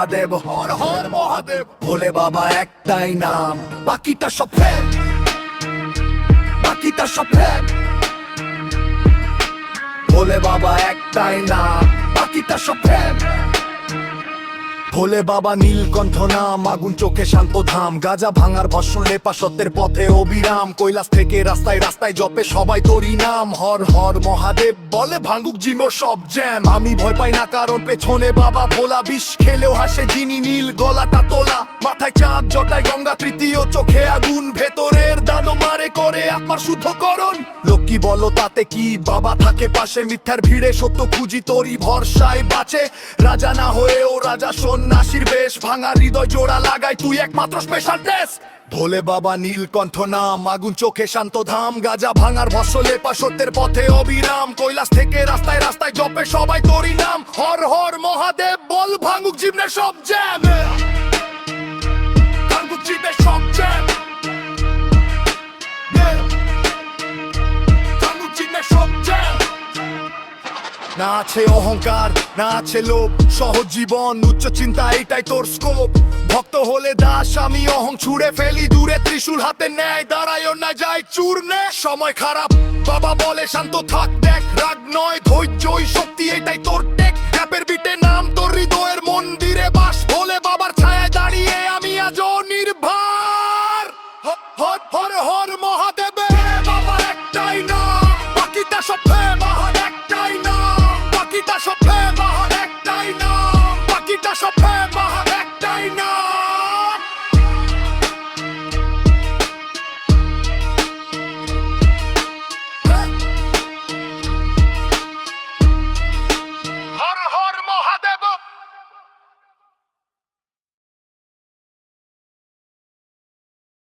মহাদেব, হর হর মহাদেব। ভোলে বাবা একটাই নাম, বাকিটা সব ফেক, বাকিটা সব ফেক। ভোলে বাবা একটাই নাম, বাকিটা সব ফেক। ভোলে বাবা নীলকণ্ঠ নাম, আগুন চোখে শান্ত ধাম, গাজা ভাঙার ভস্ম লেপা সত্যের পথে অবিরাম। কৈলাস থেকে রাস্তায় রাস্তায় জপে সবাই তোরই নাম, হর হর মহাদেব বলে ভাঙুক জীবন সব জ্যাম। আমি ভয় পাই না কারণ পেছনে বাবা ভোলা, বিষ খেলেও হাসে যিনি, নীল গলাটা তোলা, মাথায় চাঁদ জটায় গঙ্গা, তৃতীয় চোখে আগুন, ভেতরের দানো মারে করে আত্মার শুদ্ধকরণ। লোক কি বলো তাতে কি, বাবা থাকে পাশে, মিথ্যার ভিড়ে সত্য খুঁজি তোরই ভরসায় বাঁচে। রাজা না হয়েও রাজা সন্ন্যাসীর বেশ, ভাঙা হৃদয় জোড়া লাগাই তুই একমাত্র স্পেশাল ড্রেস। ভোলে বাবা নীলকণ্ঠ নাম, আগুন চোখে শান্ত ধাম, গাজা ভাঙার ভস্ম লেপা সত্যের পথে অবিরাম। কৈলাস থেকে রাস্তায় রাস্তায় জপে সবাই তোরই নাম, হর হর মহাদেব বল ভাঙুক জীবনের সব জ্যাম, ভাঙুক জীবনের সব জ্যাম, ভাঙুক জীবনের সব জ্যাম। না আছে অহংকার, না আছে লোভ, সহজ জীবন উচ্চ চিন্তা এটাই তোর স্কোপ। ভক্ত হলে দাস আমি অহং ছুড়ে ফেলি দূরে, ত্রিশূল হাতে নেয় দাঁড়ায়ও না যায় চূর্ণে। সময় খারাপ বাবা বলে শান্ত থাক, দেখ রাগ নয় ধৈর্যই শক্তি এটাই তোর টেক। অ্যাপের বিটে নাম তোর হৃদয়ের মন্দিরে বাস, ভোলে বাবার ছায়ায় দাঁড়িয়ে আমি আজও নির্ভর। হর হর হর মহাদেবে বাবা একটাই নাম, বাকিটা সব ফেক। বাবা একটাই নাম, বাকিটা সব ফেক। বাবা একটাই নাম, বাকিটা সব ফেক।